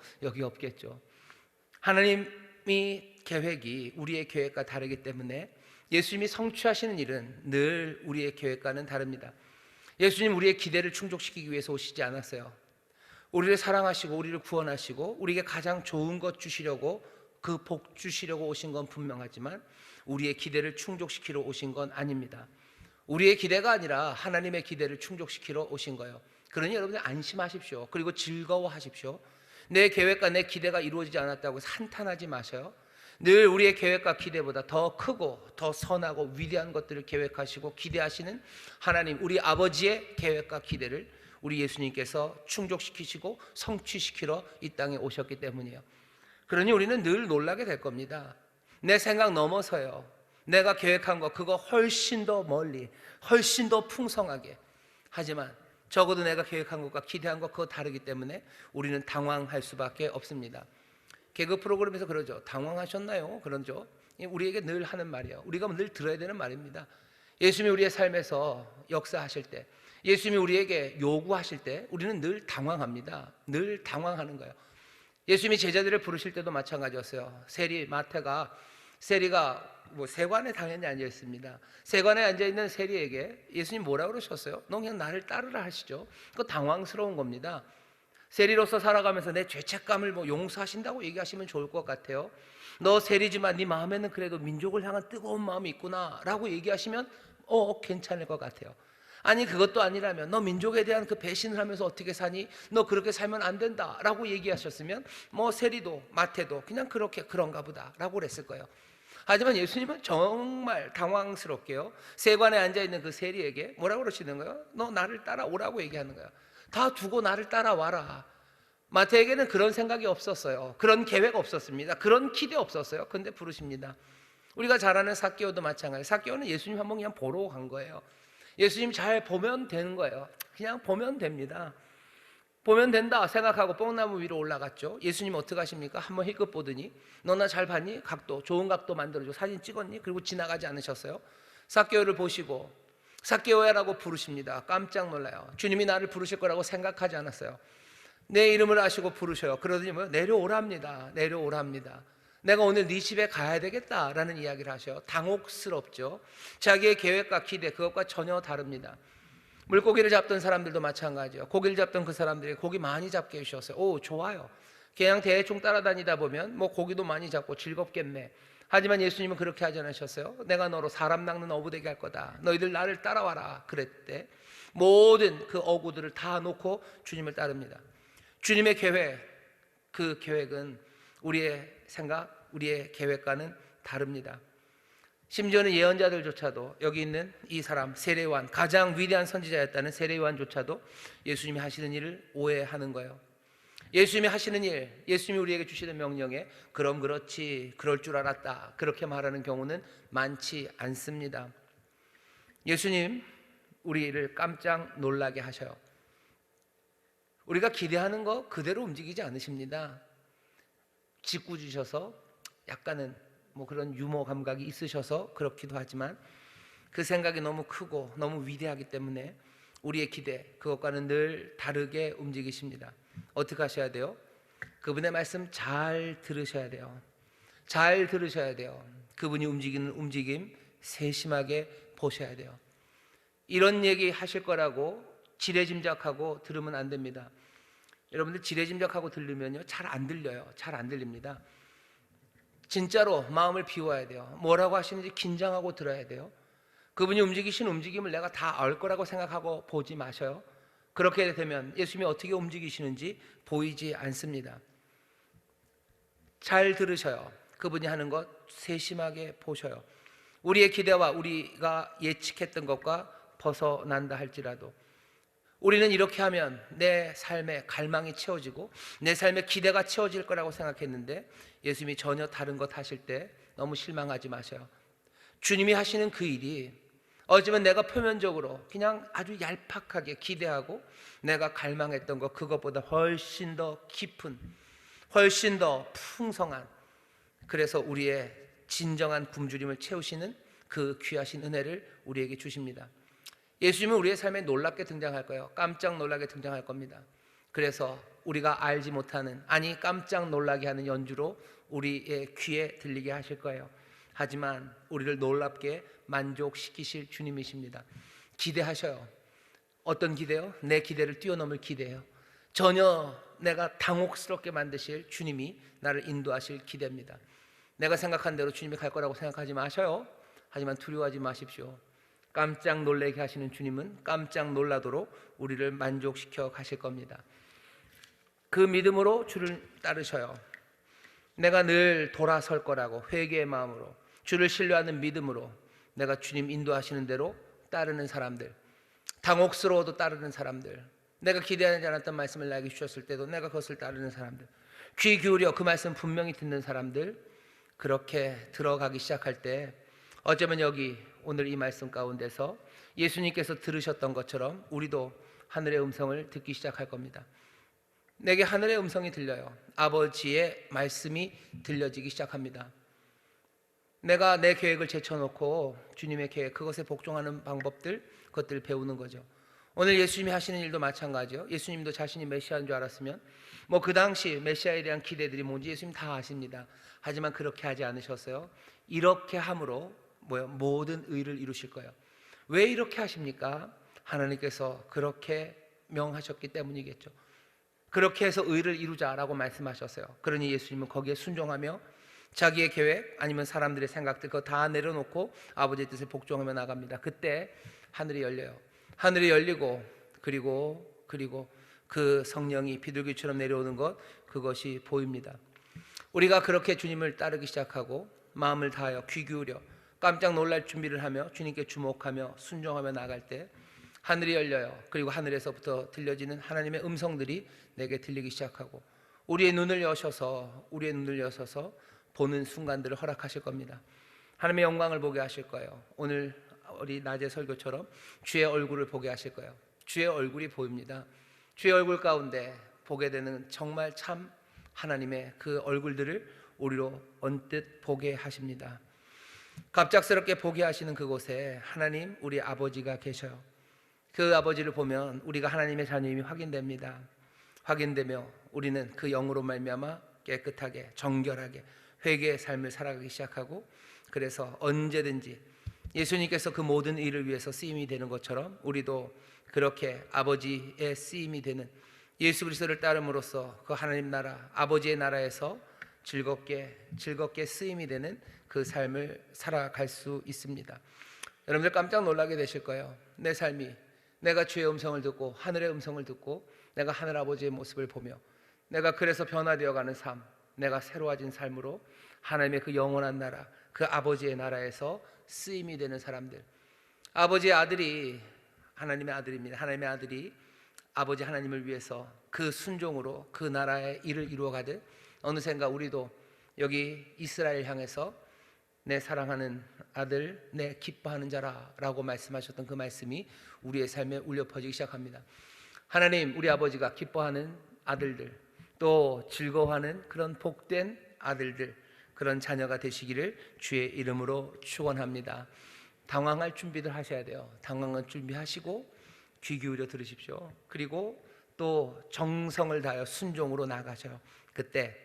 하나님이 계획이 우리의 계획과 다르기 때문에 예수님이 성취하시는 일은 늘 우리의 계획과는 다릅니다. 예수님 우리의 기대를 충족시키기 위해서 오시지 않았어요. 우리를 사랑하시고 우리를 구원하시고 우리에게 가장 좋은 것 주시려고, 그 복 주시려고 오신 건 분명하지만 우리의 기대를 충족시키러 오신 건 아닙니다. 우리의 기대가 아니라 하나님의 기대를 충족시키러 오신 거예요. 그러니 여러분들 안심하십시오. 그리고 즐거워하십시오. 내 계획과 내 기대가 이루어지지 않았다고 한탄하지 마셔요. 늘 우리의 계획과 기대보다 더 크고 더 선하고 위대한 것들을 계획하시고 기대하시는 하나님, 우리 아버지의 계획과 기대를 우리 예수님께서 충족시키시고 성취시키러 이 땅에 오셨기 때문이에요. 그러니 우리는 늘 놀라게 될 겁니다. 내 생각 넘어서요, 내가 계획한 거 그거 훨씬 더 멀리, 훨씬 더 풍성하게. 하지만 적어도 내가 계획한 것과 기대한 것 그거 다르기 때문에 우리는 당황할 수밖에 없습니다. 개그 프로그램에서 그러죠. 당황하셨나요? 그러죠. 우리에게 늘 하는 말이에요. 우리가 늘 들어야 되는 말입니다. 예수님이 우리의 삶에서 역사하실 때, 예수님이 우리에게 요구하실 때 우리는 늘 당황합니다. 늘 당황하는 거예요. 예수님이 제자들을 부르실 때도 마찬가지였어요. 세리가 세관에 당연히 앉아 있습니다. 세관에 앉아 있는 세리에게 예수님 뭐라 그러셨어요? 너 그냥 나를 따르라 하시죠. 그거 당황스러운 겁니다. 세리로서 살아가면서 내 죄책감을 용서하신다고 얘기하시면 좋을 것 같아요. 너 세리지만 네 마음에는 그래도 민족을 향한 뜨거운 마음이 있구나 라고 얘기하시면 괜찮을 것 같아요. 아니 그것도 아니라면 너 민족에 대한 그 배신을 하면서 어떻게 사니? 너 그렇게 살면 안 된다 라고 얘기하셨으면 세리도 마태도 그냥 그런가 보다 라고 그랬을 거예요. 하지만 예수님은 정말 당황스럽게요, 세관에 앉아있는 그 세리에게 뭐라고 그러시는 거예요? 너 나를 따라오라고 얘기하는 거예요. 다 두고 나를 따라와라. 마태에게는 그런 생각이 없었어요. 그런 계획 없었습니다. 그런 기대 없었어요. 근데 부르십니다. 우리가 잘 아는 삭개오도 마찬가지. 삭개오는 예수님 한번 그냥 보러 간 거예요. 예수님 잘 보면 되는 거예요. 그냥 보면 됩니다. 보면 된다 생각하고 뽕나무 위로 올라갔죠. 예수님 어떻게 하십니까? 한번 힐끗 보더니 너 나 잘 봤니? 각도, 좋은 각도 만들어줘. 사진 찍었니? 그리고 지나가지 않으셨어요. 삭개오를 보시고 삭개오야라고 부르십니다. 깜짝 놀라요. 주님이 나를 부르실 거라고 생각하지 않았어요. 내 이름을 아시고 부르셔요. 그러더니 뭐 내려오랍니다. 내려오랍니다. 내가 오늘 네 집에 가야 되겠다라는 이야기를 하셔요. 당혹스럽죠. 자기의 계획과 기대, 그것과 전혀 다릅니다. 물고기를 잡던 사람들도 마찬가지예요. 고기를 잡던 그 사람들이 고기 많이 잡게 해주셨어요. 오, 좋아요. 그냥 대충 따라다니다 보면 뭐 고기도 많이 잡고 즐겁겠네. 하지만 예수님은 그렇게 하지 않으셨어요. 내가 너로 사람 낚는 어부되게 할 거다. 너희들 나를 따라와라 그랬대. 모든 그 어구들을 다 놓고 주님을 따릅니다. 주님의 계획, 그 계획은 우리의 생각, 우리의 계획과는 다릅니다. 심지어는 예언자들조차도, 여기 있는 이 사람 세례요한, 가장 위대한 선지자였다는 세례요한조차도 예수님이 하시는 일을 오해하는 거예요. 예수님이 하시는 일, 예수님이 우리에게 주시는 명령에 그럼 그렇지, 그럴 줄 알았다, 그렇게 말하는 경우는 많지 않습니다. 예수님 우리를 깜짝 놀라게 하셔요. 우리가 기대하는 거 그대로 움직이지 않으십니다. 짓궂으셔서 약간은 뭐 그런 유머 감각이 있으셔서 그렇기도 하지만 그 생각이 너무 크고 너무 위대하기 때문에 우리의 기대, 그것과는 늘 다르게 움직이십니다. 어떻게 하셔야 돼요? 그분의 말씀 잘 들으셔야 돼요. 잘 들으셔야 돼요. 그분이 움직이는 움직임 세심하게 보셔야 돼요. 이런 얘기 하실 거라고 지레짐작하고 들으면 안 됩니다. 여러분들 지레짐작하고 들으면요 잘 안 들려요. 잘 안 들립니다. 진짜로 마음을 비워야 돼요. 뭐라고 하시는지 긴장하고 들어야 돼요. 그분이 움직이신 움직임을 내가 다 알 거라고 생각하고 보지 마셔요. 그렇게 되면 예수님이 어떻게 움직이시는지 보이지 않습니다. 잘 들으셔요. 그분이 하는 것 세심하게 보셔요. 우리의 기대와 우리가 예측했던 것과 벗어난다 할지라도 우리는 이렇게 하면 내 삶의 갈망이 채워지고 내 삶의 기대가 채워질 거라고 생각했는데 예수님이 전혀 다른 것 하실 때 너무 실망하지 마셔요. 주님이 하시는 그 일이 어쩌면 내가 표면적으로 그냥 아주 얄팍하게 기대하고 내가 갈망했던 것 그것보다 훨씬 더 깊은, 훨씬 더 풍성한, 그래서 우리의 진정한 굶주림을 채우시는 그 귀하신 은혜를 우리에게 주십니다. 예수님은 우리의 삶에 놀랍게 등장할 거예요. 깜짝 놀라게 등장할 겁니다. 그래서 우리가 알지 못하는, 아니 깜짝 놀라게 하는 연주로 우리의 귀에 들리게 하실 거예요. 하지만 우리를 놀랍게 만족시키실 주님이십니다. 기대하셔요. 어떤 기대요? 내 기대를 뛰어넘을 기대예요. 전혀 내가 당혹스럽게 만드실 주님이 나를 인도하실 기대입니다. 내가 생각한 대로 주님이 갈 거라고 생각하지 마셔요. 하지만 두려워하지 마십시오. 깜짝 놀라게 하시는 주님은 깜짝 놀라도록 우리를 만족시켜 가실 겁니다. 그 믿음으로 주를 따르셔요. 내가 늘 돌아설 거라고 회개의 마음으로, 주를 신뢰하는 믿음으로 내가 주님 인도하시는 대로 따르는 사람들, 당혹스러워도 따르는 사람들, 내가 기대하지 않았던 말씀을 나에게 주셨을 때도 내가 그것을 따르는 사람들, 귀 기울여 그 말씀 분명히 듣는 사람들, 그렇게 들어가기 시작할 때 어쩌면 여기 오늘 이 말씀 가운데서 예수님께서 들으셨던 것처럼 우리도 하늘의 음성을 듣기 시작할 겁니다. 내게 하늘의 음성이 들려요. 아버지의 말씀이 들려지기 시작합니다. 내가 내 계획을 제쳐놓고 주님의 계획, 그것에 복종하는 방법들, 그것들을 배우는 거죠. 오늘 예수님이 하시는 일도 마찬가지요. 예수님도 자신이 메시아인 줄 알았으면 뭐 그 당시 메시아에 대한 기대들이 뭔지 예수님 다 아십니다. 하지만 그렇게 하지 않으셨어요. 이렇게 함으로 모든 의를 이루실 거예요. 왜 이렇게 하십니까? 하나님께서 그렇게 명하셨기 때문이겠죠. 그렇게 해서 의를 이루자라고 말씀하셨어요. 그러니 예수님은 거기에 순종하며 자기의 계획 아니면 사람들의 생각들 그거 다 내려놓고 아버지의 뜻에 복종하며 나갑니다. 그때 하늘이 열려요. 하늘이 열리고 그리고 그 성령이 비둘기처럼 내려오는 것, 그것이 보입니다. 우리가 그렇게 주님을 따르기 시작하고 마음을 다하여 귀 기울여 깜짝 놀랄 준비를 하며 주님께 주목하며 순종하며 나갈 때 하늘이 열려요. 그리고 하늘에서부터 들려지는 하나님의 음성들이 내게 들리기 시작하고 우리의 눈을 여셔서 보는 순간들을 허락하실 겁니다. 하나님의 영광을 보게 하실 거예요. 오늘 우리 낮의 설교처럼 주의 얼굴을 보게 하실 거예요. 주의 얼굴이 보입니다. 주의 얼굴 가운데 보게 되는 정말 참 하나님의 그 얼굴들을 우리로 언뜻 보게 하십니다. 갑작스럽게 보게 하시는 그곳에 하나님 우리 아버지가 계셔요. 그 아버지를 보면 우리가 하나님의 자녀임이 확인되며 우리는 그 영으로 말미암아 깨끗하게 정결하게 회개의 삶을 살아가기 시작하고, 그래서 언제든지 예수님께서 그 모든 일을 위해서 쓰임이 되는 것처럼 우리도 그렇게 아버지의 쓰임이 되는 예수 그리스도를 따름으로써 그 하나님 나라 아버지의 나라에서 즐겁게 쓰임이 되는 그 삶을 살아갈 수 있습니다. 여러분들 깜짝 놀라게 되실 거예요. 내 삶이 내가 주의 음성을 듣고 하늘의 음성을 듣고 내가 하늘 아버지의 모습을 보며 내가 그래서 변화되어 가는 삶, 내가 새로워진 삶으로 하나님의 그 영원한 나라, 그 아버지의 나라에서 쓰임이 되는 사람들. 아버지의 아들이 하나님의 아들입니다. 하나님의 아들이 아버지 하나님을 위해서 그 순종으로 그 나라의 일을 이루어가듯 어느샌가 우리도 여기 이스라엘 향해서 내 사랑하는 아들, 내 기뻐하는 자라 라고 말씀하셨던 그 말씀이 우리의 삶에 울려 퍼지기 시작합니다. 하나님, 우리 아버지가 기뻐하는 아들들, 또 즐거워하는 그런 복된 아들들, 그런 자녀가 되시기를 주의 이름으로 축원합니다. 당황할 준비들 하셔야 돼요. 당황할 준비하시고 귀 기울여 들으십시오. 그리고 또 정성을 다하여 순종으로 나아가셔요. 그때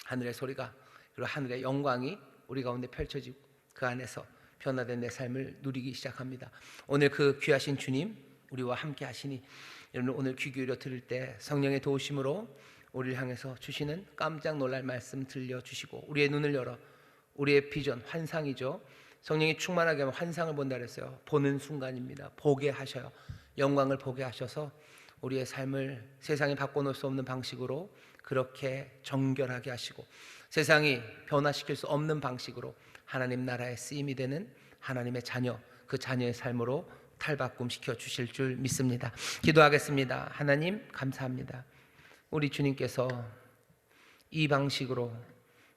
하늘의 소리가, 그리고 하늘의 영광이 우리 가운데 펼쳐지고 그 안에서 변화된 내 삶을 누리기 시작합니다. 오늘 그 귀하신 주님 우리와 함께 하시니, 여러분 오늘 귀 기울여 들을 때 성령의 도우심으로 우리를 향해서 주시는 깜짝 놀랄 말씀 들려주시고 우리의 눈을 열어 우리의 비전, 환상이죠. 성령이 충만하게 하면 환상을 본다 그랬어요. 보는 순간입니다. 보게 하셔요. 영광을 보게 하셔서 우리의 삶을 세상이 바꿔놓을 수 없는 방식으로 그렇게 정결하게 하시고 세상이 변화시킬 수 없는 방식으로 하나님 나라의 쓰임이 되는 하나님의 자녀, 그 자녀의 삶으로 탈바꿈시켜 주실 줄 믿습니다. 기도하겠습니다. 하나님 감사합니다. 우리 주님께서 이 방식으로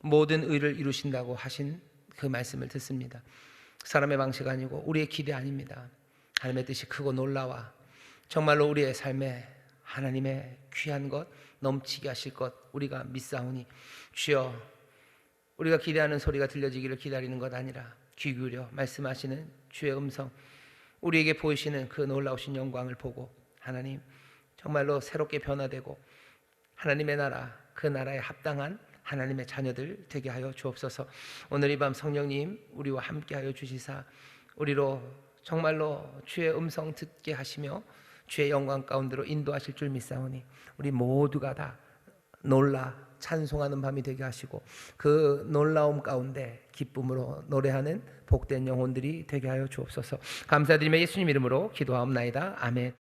모든 의를 이루신다고 하신 그 말씀을 듣습니다. 사람의 방식 아니고 우리의 기대 아닙니다. 하나님의 뜻이 크고 놀라와 정말로 우리의 삶에 하나님의 귀한 것 넘치게 하실 것 우리가 믿사오니 주여, 우리가 기대하는 소리가 들려지기를 기다리는 것 아니라 귀 기울여 말씀하시는 주의 음성, 우리에게 보이시는 그 놀라우신 영광을 보고 하나님 정말로 새롭게 변화되고 하나님의 나라, 그 나라에 합당한 하나님의 자녀들 되게 하여 주옵소서. 오늘 이 밤 성령님 우리와 함께 하여 주시사 우리로 정말로 주의 음성 듣게 하시며 주의 영광 가운데로 인도하실 줄 믿사오니 우리 모두가 다 놀라 찬송하는 밤이 되게 하시고 그 놀라움 가운데 기쁨으로 노래하는 복된 영혼들이 되게 하여 주옵소서. 감사드리며 예수님 이름으로 기도하옵나이다. 아멘.